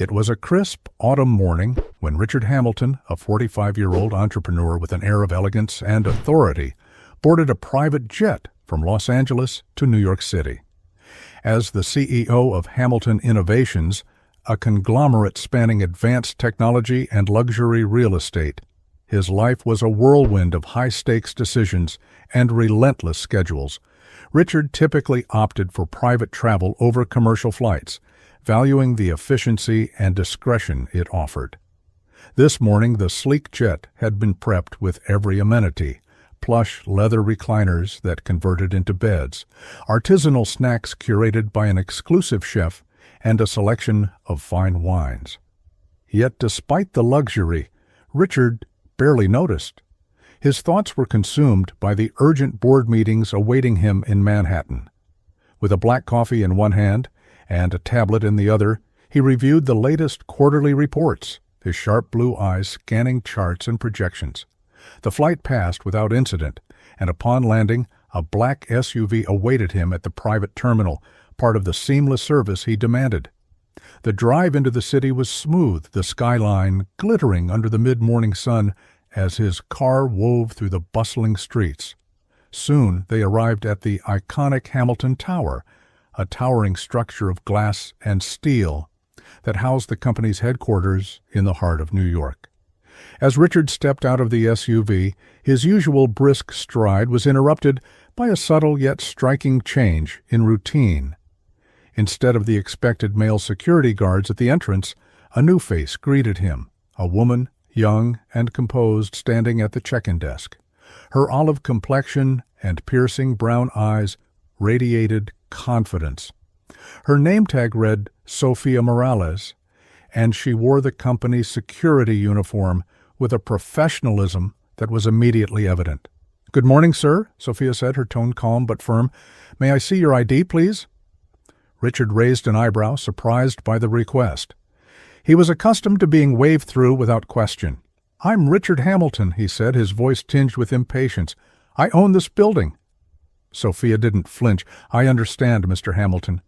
It was a crisp autumn morning when Richard Hamilton, a 45-year-old entrepreneur with an air of elegance and authority, boarded a private jet from Los Angeles to New York City. As the CEO of Hamilton Innovations, a conglomerate spanning advanced technology and luxury real estate, his life was a whirlwind of high-stakes decisions and relentless schedules. Richard typically opted for private travel over commercial flights, valuing the efficiency and discretion it offered. This morning, the sleek jet had been prepped with every amenity: plush leather recliners that converted into beds, artisanal snacks curated by an exclusive chef, and a selection of fine wines. Yet despite the luxury, Richard barely noticed. His thoughts were consumed by the urgent board meetings awaiting him in Manhattan. With a black coffee in one hand and a tablet in the other, he reviewed the latest quarterly reports, his sharp blue eyes scanning charts and projections. The flight passed without incident, and upon landing, a black SUV awaited him at the private terminal, part of the seamless service he demanded. The drive into the city was smooth, the skyline glittering under the mid-morning sun as his car wove through the bustling streets. Soon they arrived at the iconic Hamilton Tower, a towering structure of glass and steel that housed the company's headquarters in the heart of New York. As Richard stepped out of the SUV, his usual brisk stride was interrupted by a subtle yet striking change in routine. Instead of the expected male security guards at the entrance, a new face greeted him, a woman, young and composed, standing at the check-in desk. Her olive complexion and piercing brown eyes radiated confidence. Her name tag read Sophia Morales, and she wore the company's security uniform with a professionalism that was immediately evident. "Good morning, sir," Sophia said, her tone calm but firm. "May I see your ID, please?" Richard raised an eyebrow, surprised by the request. He was accustomed to being waved through without question. "I'm Richard Hamilton," he said, his voice tinged with impatience. "I own this building." Sophia didn't flinch. "I understand, Mr. Hamilton,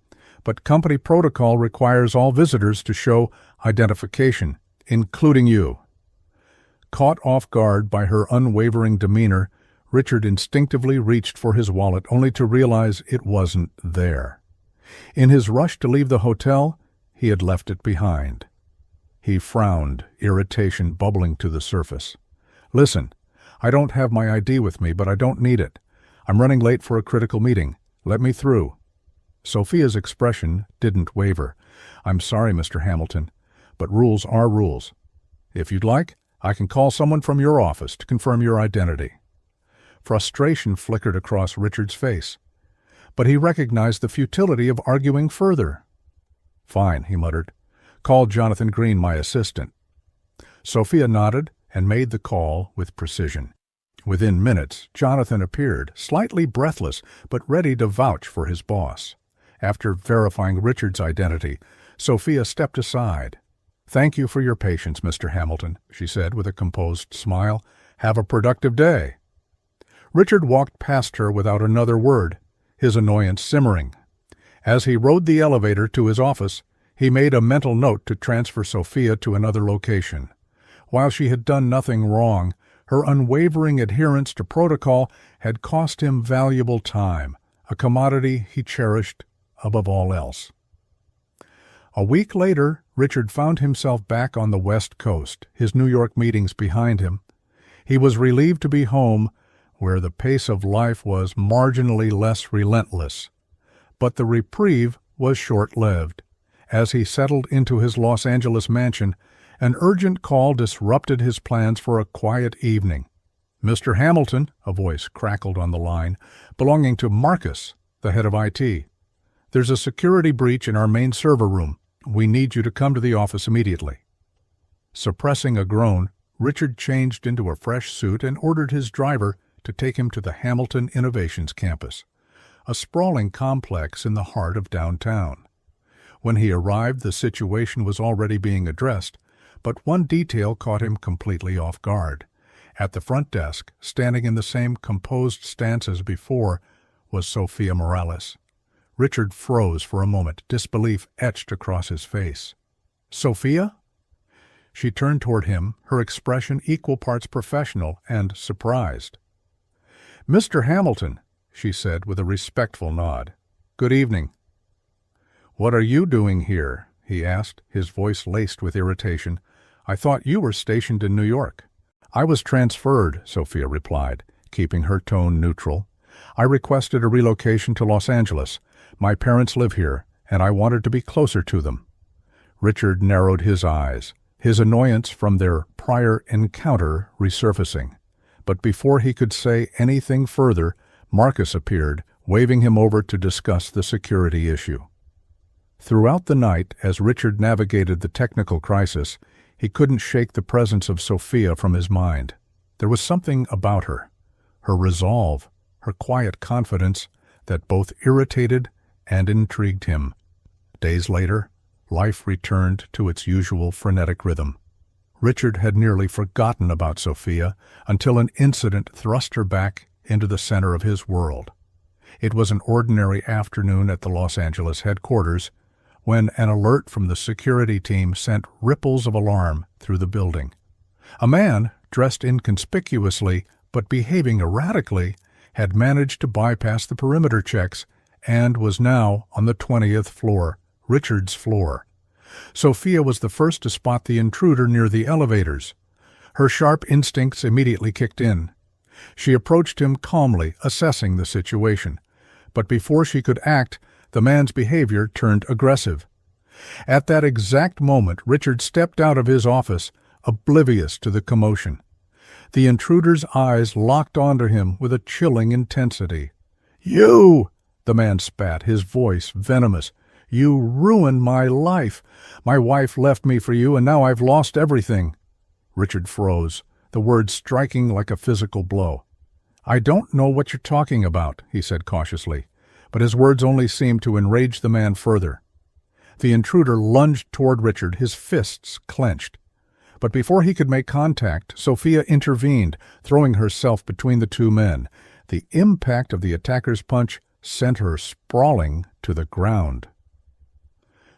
but company protocol requires all visitors to show identification, including you." Caught off guard by her unwavering demeanor, Richard instinctively reached for his wallet, only to realize it wasn't there. In his rush to leave the hotel, he had left it behind. He frowned, irritation bubbling to the surface. "Listen, I don't have my ID with me, but I don't need it. I'm running late for a critical meeting. Let me through." Sophia's expression didn't waver. "I'm sorry, Mr. Hamilton, but rules are rules. If you'd like, I can call someone from your office to confirm your identity." Frustration flickered across Richard's face, but he recognized the futility of arguing further. "Fine," he muttered. "Call Jonathan Green, my assistant." Sophia nodded and made the call with precision. Within minutes, Jonathan appeared, slightly breathless, but ready to vouch for his boss. After verifying Richard's identity, Sophia stepped aside. "Thank you for your patience, Mr. Hamilton," she said with a composed smile. "Have a productive day." Richard walked past her without another word, his annoyance simmering. As he rode the elevator to his office, he made a mental note to transfer Sophia to another location. While she had done nothing wrong, her unwavering adherence to protocol had cost him valuable time, a commodity he cherished above all else. A week later, Richard found himself back on the West Coast, his New York meetings behind him. He was relieved to be home, where the pace of life was marginally less relentless. But the reprieve was short-lived. As he settled into his Los Angeles mansion, an urgent call disrupted his plans for a quiet evening. "Mr. Hamilton," a voice crackled on the line, belonging to Marcus, the head of IT. "There's a security breach in our main server room. We need you to come to the office immediately." Suppressing a groan, Richard changed into a fresh suit and ordered his driver to take him to the Hamilton Innovations campus, a sprawling complex in the heart of downtown. When he arrived, the situation was already being addressed, but one detail caught him completely off guard. At the front desk, standing in the same composed stance as before, was Sophia Morales. Richard froze for a moment, disbelief etched across his face. Sophia? She turned toward him, her expression equal parts professional and surprised. "Mr. Hamilton," she said with a respectful nod. "Good evening." "What are you doing here?" he asked, his voice laced with irritation. "I thought you were stationed in New York." "I was transferred," Sophia replied, keeping her tone neutral. "I requested a relocation to Los Angeles. My parents live here, and I wanted to be closer to them." Richard narrowed his eyes, his annoyance from their prior encounter resurfacing. But before he could say anything further, Marcus appeared, waving him over to discuss the security issue. Throughout the night, as Richard navigated the technical crisis, he couldn't shake the presence of Sophia from his mind. There was something about her resolve, her quiet confidence, that both irritated and intrigued him. Days later, life returned to its usual frenetic rhythm. Richard had nearly forgotten about Sophia until an incident thrust her back into the center of his world. It was an ordinary afternoon at the Los Angeles headquarters when an alert from the security team sent ripples of alarm through the building. A man, dressed inconspicuously but behaving erratically, had managed to bypass the perimeter checks and was now on the 20th floor, Richard's floor. Sophia was the first to spot the intruder near the elevators. Her sharp instincts immediately kicked in. She approached him calmly, assessing the situation. But before she could act, the man's behavior turned aggressive. At that exact moment, Richard stepped out of his office, oblivious to the commotion. The intruder's eyes locked onto him with a chilling intensity. "You!" the man spat, his voice venomous. "You ruined my life. My wife left me for you, and now I've lost everything." Richard froze, the words striking like a physical blow. "I don't know what you're talking about," he said cautiously, but his words only seemed to enrage the man further. The intruder lunged toward Richard, his fists clenched. But before he could make contact, Sophia intervened, throwing herself between the two men. The impact of the attacker's punch sent her sprawling to the ground.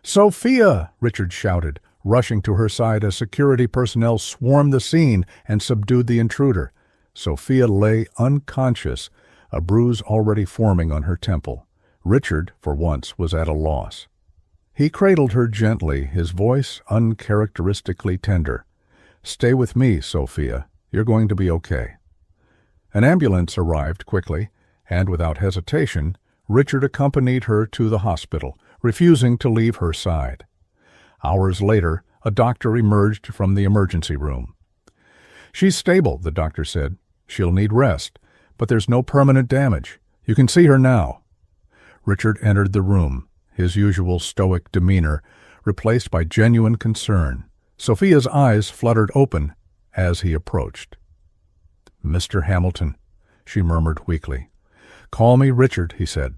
"Sophia!" Richard shouted, rushing to her side as security personnel swarmed the scene and subdued the intruder. Sophia lay unconscious, a bruise already forming on her temple. Richard, for once, was at a loss. He cradled her gently, his voice uncharacteristically tender. "Stay with me, Sophia. You're going to be okay." An ambulance arrived quickly, and without hesitation, Richard accompanied her to the hospital, refusing to leave her side. Hours later, a doctor emerged from the emergency room. "She's stable," the doctor said. "She'll need rest, but there's no permanent damage. You can see her now." Richard entered the room, his usual stoic demeanor replaced by genuine concern. Sophia's eyes fluttered open as he approached. "Mr. Hamilton," she murmured weakly. "Call me Richard," he said,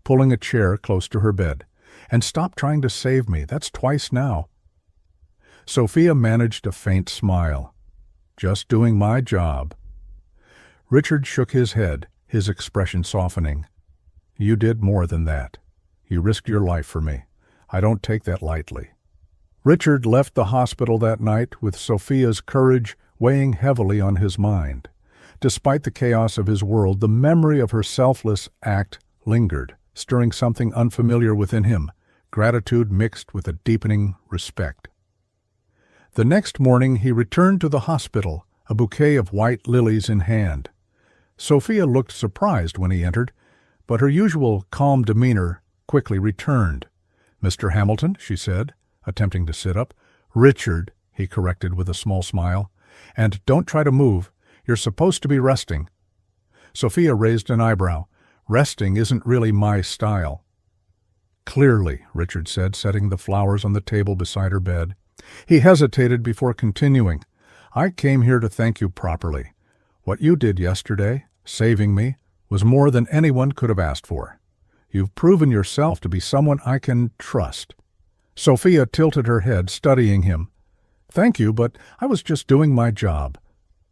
pulling a chair close to her bed. "And stop trying to save me. That's twice now." Sophia managed a faint smile. "Just doing my job." Richard shook his head, his expression softening. "You did more than that. You risked your life for me. I don't take that lightly." Richard left the hospital that night with Sophia's courage weighing heavily on his mind. Despite the chaos of his world, the memory of her selfless act lingered, stirring something unfamiliar within him, gratitude mixed with a deepening respect. The next morning he returned to the hospital, a bouquet of white lilies in hand. Sophia looked surprised when he entered, but her usual calm demeanor quickly returned. "Mr. Hamilton," she said, attempting to sit up. "Richard," he corrected with a small smile. "And don't try to move. You're supposed to be resting." Sophia raised an eyebrow. "Resting isn't really my style." "Clearly," Richard said, setting the flowers on the table beside her bed. He hesitated before continuing. "I came here to thank you properly. What you did yesterday, saving me, was more than anyone could have asked for. You've proven yourself to be someone I can trust." Sophia tilted her head, studying him. "Thank you, but I was just doing my job."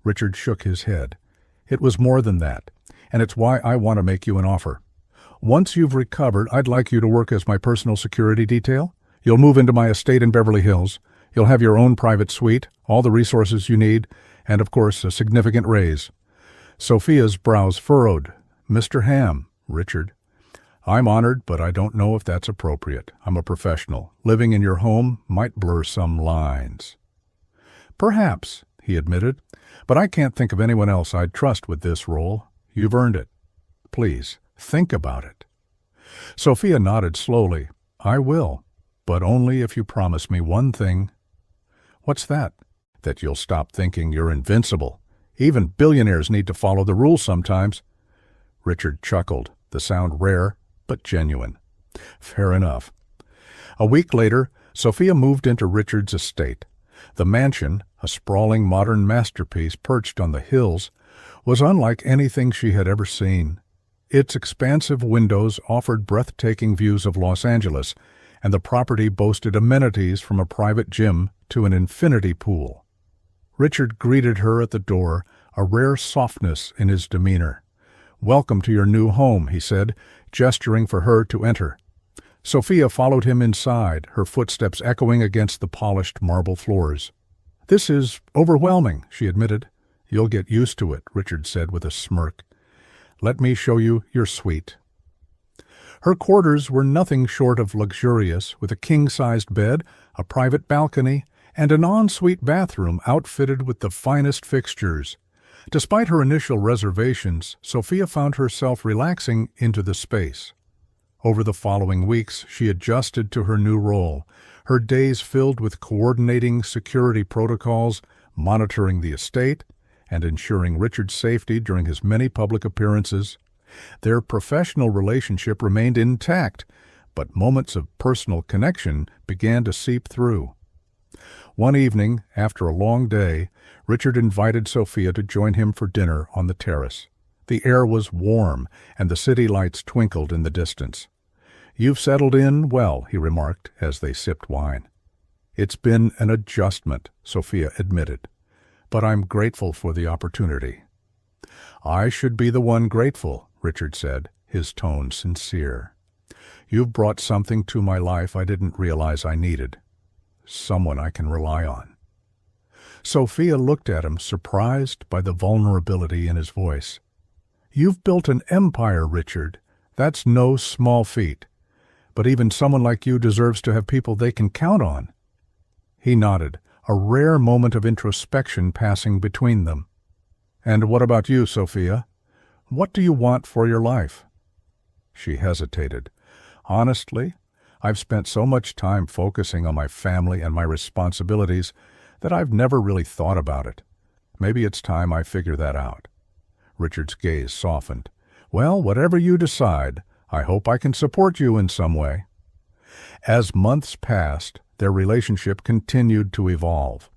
Richard shook his head. "It was more than that, and it's why I want to make you an offer. Once you've recovered, I'd like you to work as my personal security detail. You'll move into my estate in Beverly Hills. You'll have your own private suite, all the resources you need, and of course a significant raise. Sophia's brows furrowed. Mr. Ham, Richard. I'm honored, but I don't know if that's appropriate. I'm a professional. Living in your home might blur some lines. Perhaps, he admitted, but I can't think of anyone else I'd trust with this role. You've earned it. Please, think about it. Sophia nodded slowly. I will, but only if you promise me one thing. What's that? That you'll stop thinking you're invincible. Even billionaires need to follow the rules sometimes. Richard chuckled, the sound rare but genuine. Fair enough. A week later, Sophia moved into Richard's estate. The mansion, a sprawling modern masterpiece perched on the hills, was unlike anything she had ever seen. Its expansive windows offered breathtaking views of Los Angeles, and the property boasted amenities from a private gym to an infinity pool. Richard greeted her at the door, a rare softness in his demeanor. Welcome to your new home, he said, gesturing for her to enter. Sophia followed him inside, her footsteps echoing against the polished marble floors. This is overwhelming, she admitted. You'll get used to it, Richard said with a smirk. Let me show you your suite. Her quarters were nothing short of luxurious, with a king-sized bed, a private balcony, and an ensuite bathroom outfitted with the finest fixtures. Despite her initial reservations, Sophia found herself relaxing into the space. Over the following weeks, she adjusted to her new role, her days filled with coordinating security protocols, monitoring the estate, and ensuring Richard's safety during his many public appearances. Their professional relationship remained intact, but moments of personal connection began to seep through. One evening, after a long day, Richard invited Sophia to join him for dinner on the terrace. The air was warm, and the city lights twinkled in the distance. You've settled in well, he remarked as they sipped wine. It's been an adjustment, Sophia admitted, but I'm grateful for the opportunity. I should be the one grateful, Richard said, his tone sincere. You've brought something to my life I didn't realize I needed. Someone I can rely on. Sophia looked at him, surprised by the vulnerability in his voice. You've built an empire, Richard. That's no small feat. But even someone like you deserves to have people they can count on. He nodded, a rare moment of introspection passing between them. And what about you, Sophia? What do you want for your life? She hesitated. Honestly, I've spent so much time focusing on my family and my responsibilities that I've never really thought about it. Maybe it's time I figure that out. Richard's gaze softened. Well, whatever you decide, I hope I can support you in some way. As months passed, their relationship continued to evolve.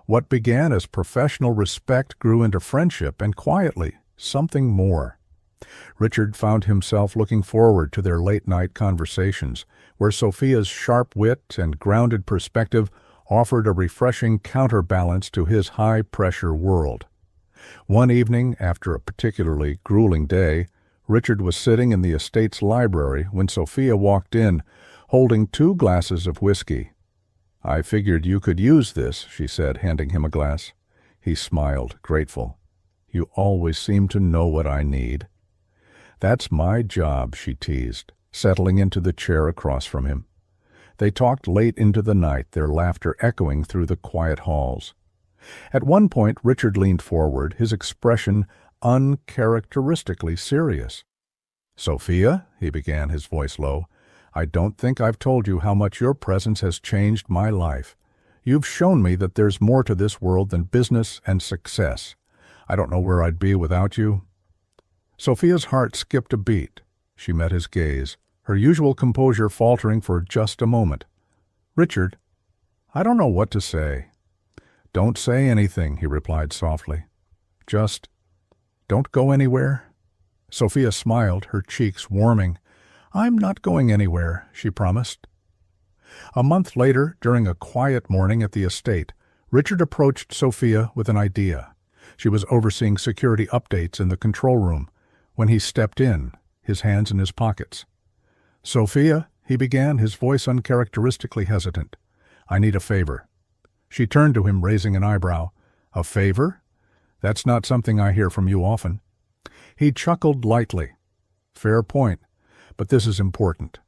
What began as professional respect grew into friendship and quietly, something more. Richard found himself looking forward to their late-night conversations, where Sophia's sharp wit and grounded perspective offered a refreshing counterbalance to his high-pressure world. One evening, after a particularly grueling day, Richard was sitting in the estate's library when Sophia walked in, holding 2 glasses of whiskey. I figured you could use this, she said, handing him a glass. He smiled, grateful. You always seem to know what I need. That's my job, she teased, settling into the chair across from him. They talked late into the night, their laughter echoing through the quiet halls. At one point, Richard leaned forward, his expression uncharacteristically serious. Sophia, he began, his voice low, I don't think I've told you how much your presence has changed my life. You've shown me that there's more to this world than business and success. I don't know where I'd be without you. Sophia's heart skipped a beat. She met his gaze, her usual composure faltering for just a moment. Richard, I don't know what to say. Don't say anything, he replied softly. Just don't go anywhere. Sophia smiled, her cheeks warming. I'm not going anywhere, she promised. A month later, during a quiet morning at the estate, Richard approached Sophia with an idea. She was overseeing security updates in the control room when he stepped in, his hands in his pockets. Sophia, he began, his voice uncharacteristically hesitant, I need a favor. She turned to him, raising an eyebrow. A favor? That's not something I hear from you often. He chuckled lightly. Fair point, but this is important.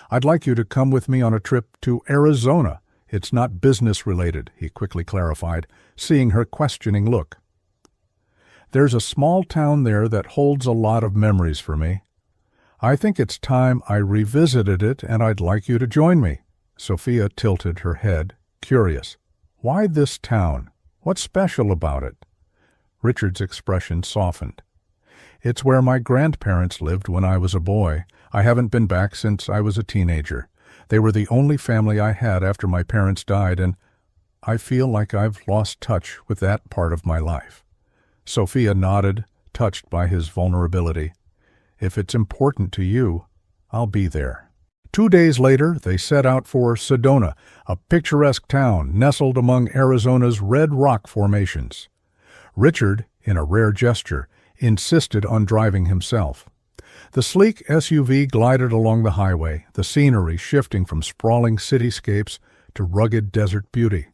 I'd like you to come with me on a trip to Arizona. It's not business-related, he quickly clarified, seeing her questioning look. There's a small town there that holds a lot of memories for me. I think it's time I revisited it, and I'd like you to join me. Sophia tilted her head, curious. Why this town? What's special about it? Richard's expression softened. It's where my grandparents lived when I was a boy. I haven't been back since I was a teenager. They were the only family I had after my parents died, and I feel like I've lost touch with that part of my life. Sophia nodded, touched by his vulnerability. If it's important to you, I'll be there. 2 days later, they set out for Sedona, a picturesque town nestled among Arizona's red rock formations. Richard, in a rare gesture, insisted on driving himself. The sleek SUV glided along the highway, the scenery shifting from sprawling cityscapes to rugged desert beauty.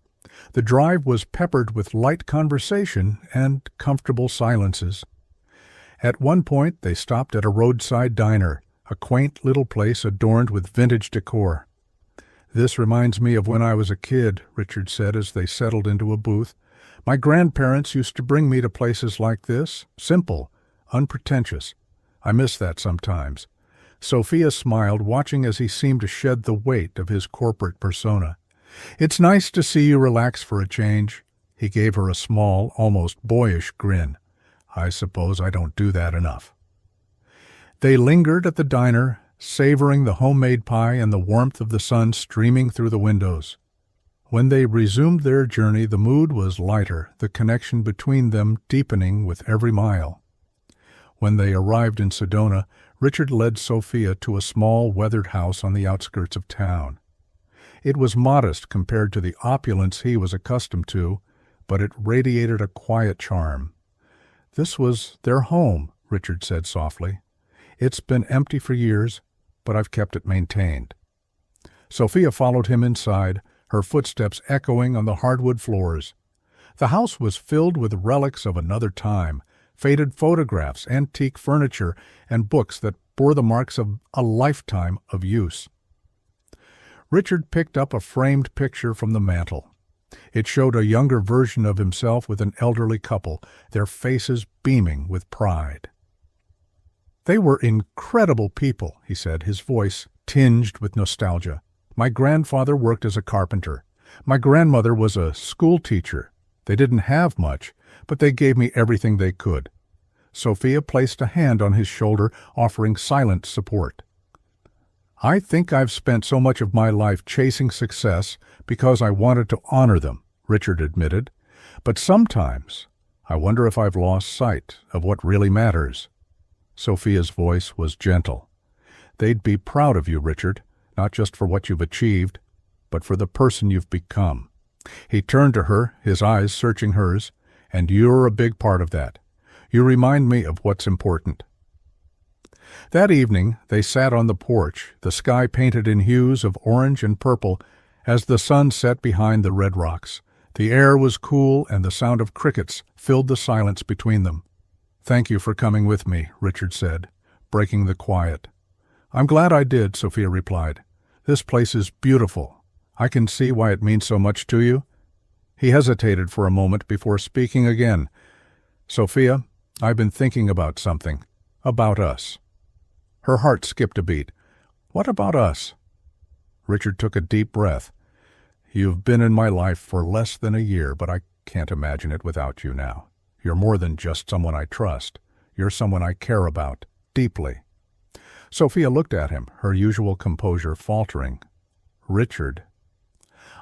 The drive was peppered with light conversation and comfortable silences. At one point, they stopped at a roadside diner, a quaint little place adorned with vintage decor. This reminds me of when I was a kid, Richard said as they settled into a booth. My grandparents used to bring me to places like this, simple, unpretentious. I miss that sometimes. Sophia smiled, watching as he seemed to shed the weight of his corporate persona. It's nice to see you relax for a change. He gave her a small, almost boyish grin. I suppose I don't do that enough. They lingered at the diner, savoring the homemade pie and the warmth of the sun streaming through the windows. When they resumed their journey, the mood was lighter, the connection between them deepening with every mile. When they arrived in Sedona, Richard led Sophia to a small, weathered house on the outskirts of town. It was modest compared to the opulence he was accustomed to, but it radiated a quiet charm. This was their home, Richard said softly. It's been empty for years, but I've kept it maintained. Sophia followed him inside, her footsteps echoing on the hardwood floors. The house was filled with relics of another time, faded photographs, antique furniture, and books that bore the marks of a lifetime of use. Richard picked up a framed picture from the mantel. It showed a younger version of himself with an elderly couple, their faces beaming with pride. They were incredible people, he said, his voice tinged with nostalgia. My grandfather worked as a carpenter. My grandmother was a school teacher. They didn't have much, but they gave me everything they could. Sophia placed a hand on his shoulder, offering silent support. I think I've spent so much of my life chasing success because I wanted to honor them, Richard admitted. But sometimes I wonder if I've lost sight of what really matters. Sophia's voice was gentle. They'd be proud of you, Richard, not just for what you've achieved, but for the person you've become. He turned to her, his eyes searching hers. And you're a big part of that. You remind me of what's important. That evening, they sat on the porch, the sky painted in hues of orange and purple as the sun set behind the red rocks. The air was cool, and the sound of crickets filled the silence between them. Thank you for coming with me, Richard said, breaking the quiet. I'm glad I did, Sophia replied. This place is beautiful. I can see why it means so much to you. He hesitated for a moment before speaking again. Sophia, I've been thinking about something. About us. Her heart skipped a beat. What about us? Richard took a deep breath. You've been in my life for less than a year, but I can't imagine it without you now. You're more than just someone I trust. You're someone I care about, deeply. Sophia looked at him, her usual composure faltering. Richard.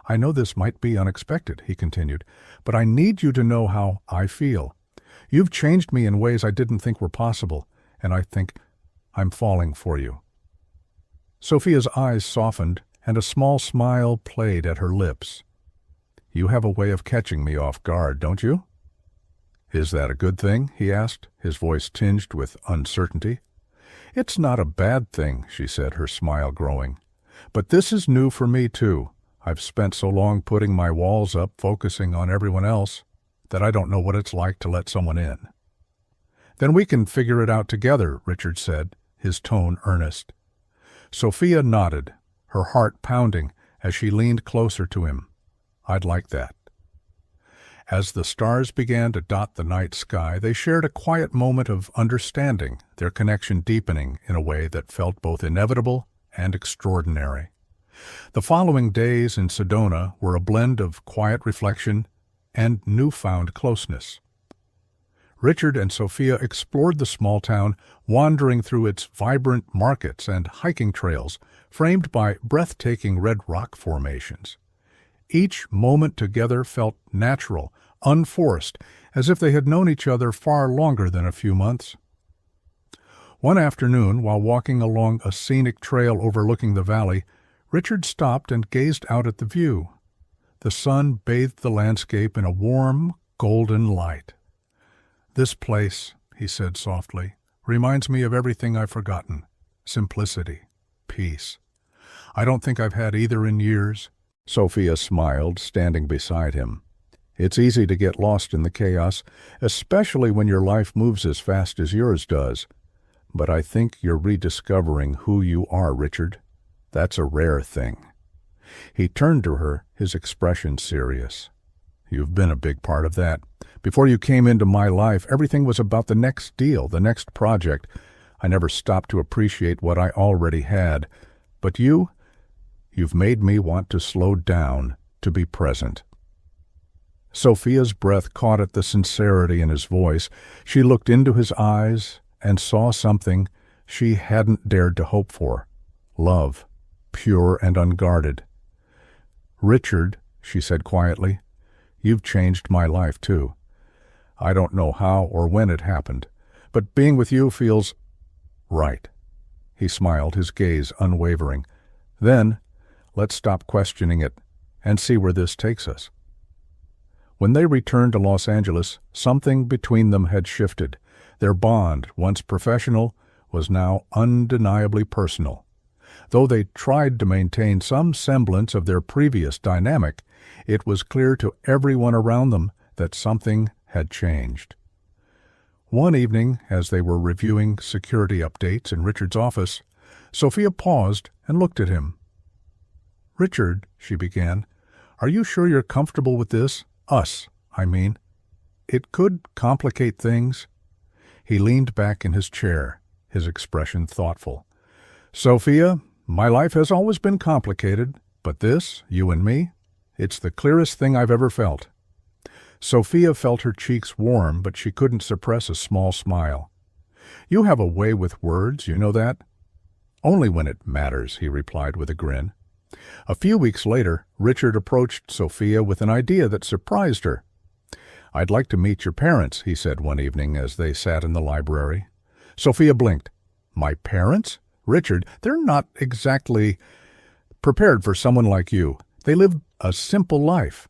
I know this might be unexpected, he continued, but I need you to know how I feel. You've changed me in ways I didn't think were possible, and I think I'm falling for you. Sophia's eyes softened, and a small smile played at her lips. You have a way of catching me off guard, don't you? Is that a good thing? He asked, his voice tinged with uncertainty. It's not a bad thing, she said, her smile growing. But this is new for me, too. I've spent so long putting my walls up, focusing on everyone else, that I don't know what it's like to let someone in." "Then we can figure it out together," Richard said, his tone earnest. Sophia nodded, her heart pounding as she leaned closer to him. "I'd like that." As the stars began to dot the night sky, they shared a quiet moment of understanding, their connection deepening in a way that felt both inevitable and extraordinary. The following days in Sedona were a blend of quiet reflection and newfound closeness. Richard and Sophia explored the small town, wandering through its vibrant markets and hiking trails framed by breathtaking red rock formations. Each moment together felt natural, unforced, as if they had known each other far longer than a few months. One afternoon, while walking along a scenic trail overlooking the valley, Richard stopped and gazed out at the view. The sun bathed the landscape in a warm, golden light. "This place," he said softly, "reminds me of everything I've forgotten. Simplicity, peace. I don't think I've had either in years." Sophia smiled, standing beside him. "It's easy to get lost in the chaos, especially when your life moves as fast as yours does. But I think you're rediscovering who you are, Richard. That's a rare thing." He turned to her, his expression serious. "You've been a big part of that. Before you came into my life, everything was about the next deal, the next project. I never stopped to appreciate what I already had. But you've made me want to slow down, to be present." Sophia's breath caught at the sincerity in his voice. She looked into his eyes and saw something she hadn't dared to hope for. Love, pure and unguarded. "Richard," she said quietly, "you've changed my life too. I don't know how or when it happened, but being with you feels right." He smiled, his gaze unwavering. "Then, let's stop questioning it and see where this takes us." When they returned to Los Angeles, something between them had shifted. Their bond, once professional, was now undeniably personal. Though they tried to maintain some semblance of their previous dynamic, it was clear to everyone around them that something had changed. One evening, as they were reviewing security updates in Richard's office, Sophia paused and looked at him. "Richard," she began, "are you sure you're comfortable with this? Us, I mean. It could complicate things." He leaned back in his chair, his expression thoughtful. "Sophia, my life has always been complicated, but this, you and me, it's the clearest thing I've ever felt." Sophia felt her cheeks warm, but she couldn't suppress a small smile. "You have a way with words, you know that?" "Only when it matters," he replied with a grin. A few weeks later, Richard approached Sophia with an idea that surprised her. "I'd like to meet your parents," he said one evening as they sat in the library. Sophia blinked. "My parents? Richard, they're not exactly prepared for someone like you. They live a simple life."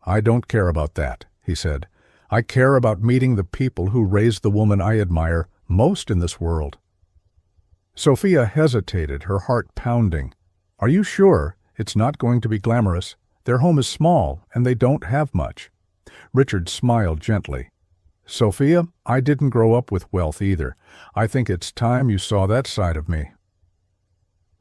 "I don't care about that," he said. "I care about meeting the people who raised the woman I admire most in this world." Sophia hesitated, her heart pounding. "Are you sure it's not going to be glamorous? Their home is small, and they don't have much." Richard smiled gently. "Sophia, I didn't grow up with wealth either. I think it's time you saw that side of me."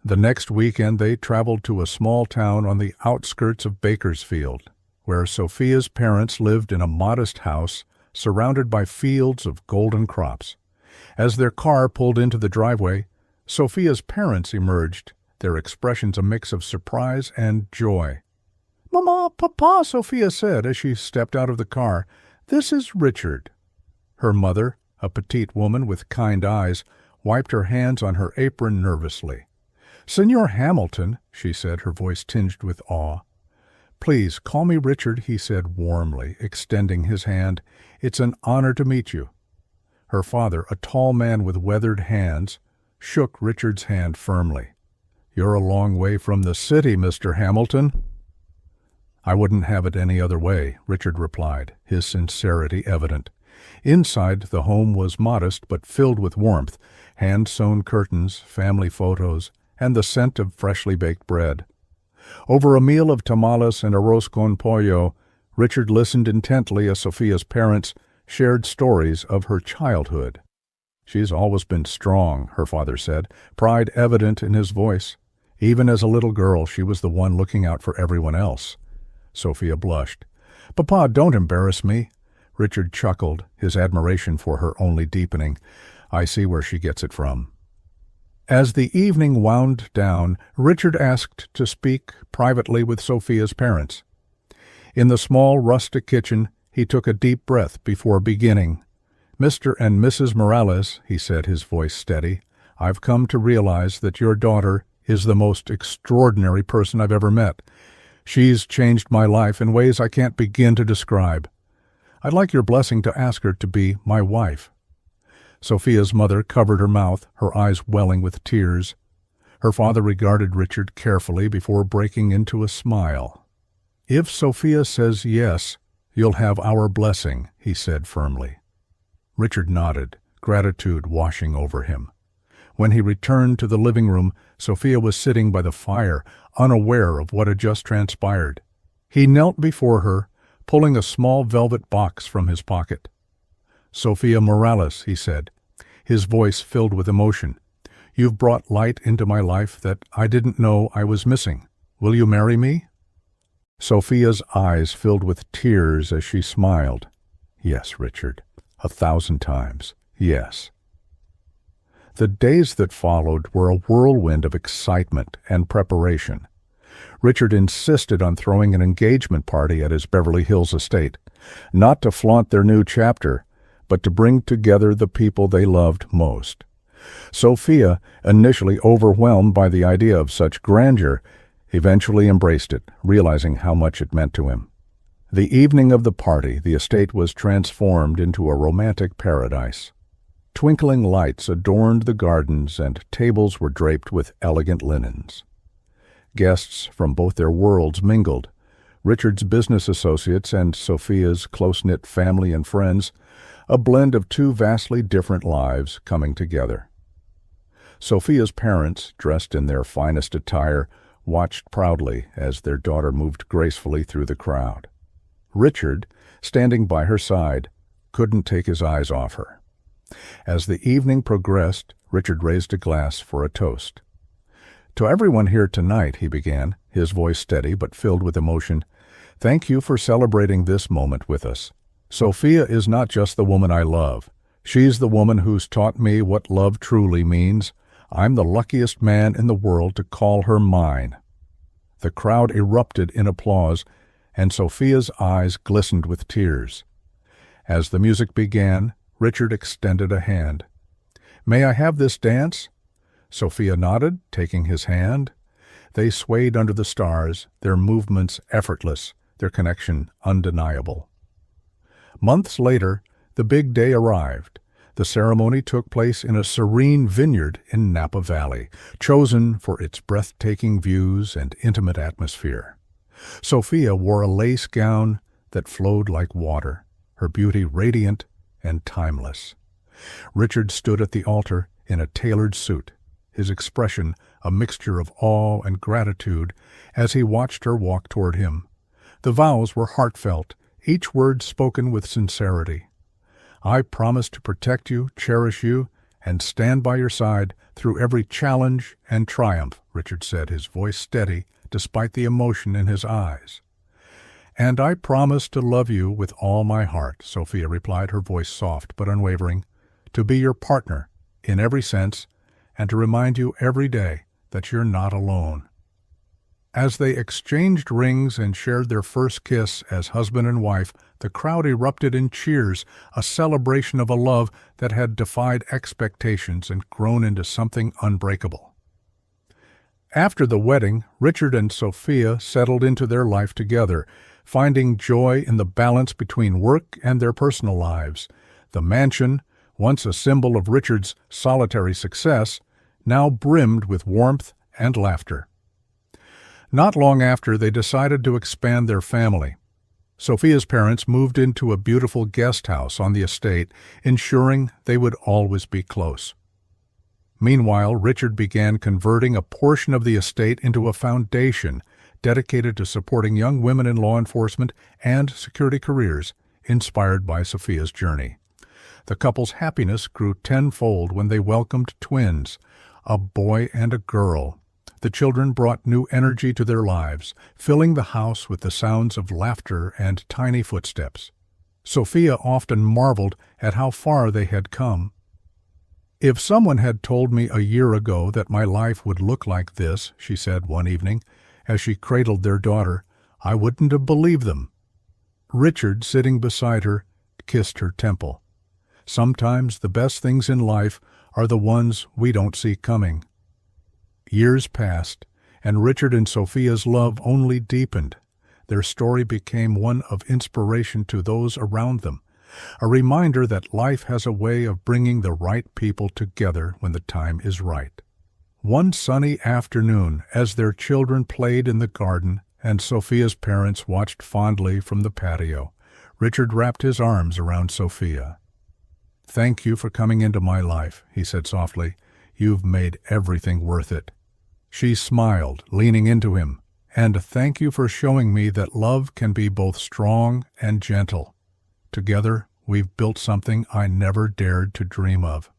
The next weekend they traveled to a small town on the outskirts of Bakersfield, where Sophia's parents lived in a modest house surrounded by fields of golden crops. As their car pulled into the driveway, Sophia's parents emerged, their expressions a mix of surprise and joy. "Mama, Papa," Sophia said as she stepped out of the car, "this is Richard." Her mother, a petite woman with kind eyes, wiped her hands on her apron nervously. "Senor Hamilton," she said, her voice tinged with awe. "Please, call me Richard," he said warmly, extending his hand. "It's an honor to meet you." Her father, a tall man with weathered hands, shook Richard's hand firmly. "You're a long way from the city, Mr. Hamilton." "I wouldn't have it any other way," Richard replied, his sincerity evident. Inside, the home was modest but filled with warmth, hand-sewn curtains, family photos, and the scent of freshly baked bread. Over a meal of tamales and arroz con pollo, Richard listened intently as Sophia's parents shared stories of her childhood. "She's always been strong," her father said, pride evident in his voice. "Even as a little girl, she was the one looking out for everyone else." Sophia blushed. "Papa, don't embarrass me." Richard chuckled, his admiration for her only deepening. "I see where she gets it from." As the evening wound down, Richard asked to speak privately with Sophia's parents. In the small rustic kitchen, he took a deep breath before beginning. "Mr. and Mrs. Morales," he said, his voice steady, "I've come to realize that your daughter is the most extraordinary person I've ever met. She's changed my life in ways I can't begin to describe. I'd like your blessing to ask her to be my wife." Sophia's mother covered her mouth, her eyes welling with tears. Her father regarded Richard carefully before breaking into a smile. "If Sophia says yes, you'll have our blessing," he said firmly. Richard nodded, gratitude washing over him. When he returned to the living room, Sophia was sitting by the fire, unaware of what had just transpired. He knelt before her, pulling a small velvet box from his pocket. "Sophia Morales," he said, his voice filled with emotion, "you've brought light into my life that I didn't know I was missing. Will you marry me?" Sophia's eyes filled with tears as she smiled. "Yes, Richard, 1,000 times, yes." The days that followed were a whirlwind of excitement and preparation. Richard insisted on throwing an engagement party at his Beverly Hills estate, not to flaunt their new chapter, but to bring together the people they loved most. Sophia, initially overwhelmed by the idea of such grandeur, eventually embraced it, realizing how much it meant to him. The evening of the party, the estate was transformed into a romantic paradise. Twinkling lights adorned the gardens and tables were draped with elegant linens. Guests from both their worlds mingled, Richard's business associates and Sophia's close-knit family and friends, a blend of two vastly different lives coming together. Sophia's parents, dressed in their finest attire, watched proudly as their daughter moved gracefully through the crowd. Richard, standing by her side, couldn't take his eyes off her. As the evening progressed, Richard raised a glass for a toast. "To everyone here tonight," he began, his voice steady but filled with emotion, "thank you for celebrating this moment with us. Sophia is not just the woman I love. She's the woman who's taught me what love truly means. I'm the luckiest man in the world to call her mine." The crowd erupted in applause, and Sophia's eyes glistened with tears. As the music began, Richard extended a hand. "May I have this dance?" Sophia nodded, taking his hand. They swayed under the stars, their movements effortless, their connection undeniable. Months later, the big day arrived. The ceremony took place in a serene vineyard in Napa Valley, chosen for its breathtaking views and intimate atmosphere. Sophia wore a lace gown that flowed like water, her beauty radiant and timeless. Richard stood at the altar in a tailored suit, his expression a mixture of awe and gratitude as he watched her walk toward him. The vows were heartfelt, each word spoken with sincerity. "I promise to protect you, cherish you, and stand by your side through every challenge and triumph," Richard said, his voice steady despite the emotion in his eyes. "And I promise to love you with all my heart," Sophia replied, her voice soft but unwavering, "to be your partner in every sense, and to remind you every day that you're not alone." As they exchanged rings and shared their first kiss as husband and wife, the crowd erupted in cheers, a celebration of a love that had defied expectations and grown into something unbreakable. After the wedding, Richard and Sophia settled into their life together, finding joy in the balance between work and their personal lives. The mansion, once a symbol of Richard's solitary success, now brimmed with warmth and laughter. Not long after, they decided to expand their family. Sophia's parents moved into a beautiful guest house on the estate, ensuring they would always be close. Meanwhile, Richard began converting a portion of the estate into a foundation, dedicated to supporting young women in law enforcement and security careers, inspired by Sophia's journey. The couple's happiness grew tenfold when they welcomed twins, a boy and a girl. The children brought new energy to their lives, filling the house with the sounds of laughter and tiny footsteps. Sophia often marveled at how far they had come. "If someone had told me a year ago that my life would look like this," she said one evening, as she cradled their daughter, "I wouldn't have believed them." Richard, sitting beside her, kissed her temple. Sometimes the best things in life are the ones we don't see coming. Years passed, and Richard and Sophia's love only deepened. Their story became one of inspiration to those around them, a reminder that life has a way of bringing the right people together when the time is right. One sunny afternoon, as their children played in the garden and Sophia's parents watched fondly from the patio, Richard wrapped his arms around Sophia. "Thank you for coming into my life," he said softly. "You've made everything worth it." She smiled, leaning into him. "And thank you for showing me that love can be both strong and gentle. Together, we've built something I never dared to dream of."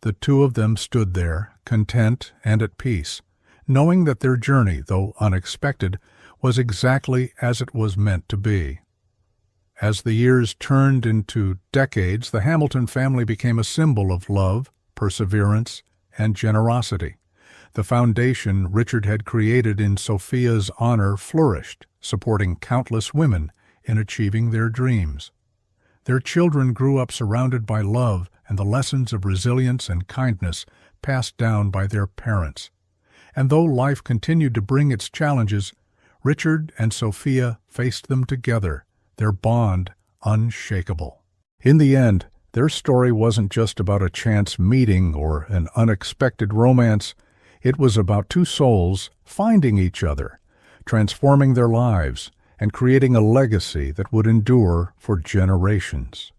The two of them stood there, content and at peace, knowing that their journey, though unexpected, was exactly as it was meant to be. As the years turned into decades, the Hamilton family became a symbol of love, perseverance, and generosity. The foundation Richard had created in Sophia's honor flourished, supporting countless women in achieving their dreams. Their children grew up surrounded by love and the lessons of resilience and kindness passed down by their parents. And though life continued to bring its challenges, Richard and Sophia faced them together, their bond unshakable. In the end, their story wasn't just about a chance meeting or an unexpected romance. It was about two souls finding each other, transforming their lives, and creating a legacy that would endure for generations.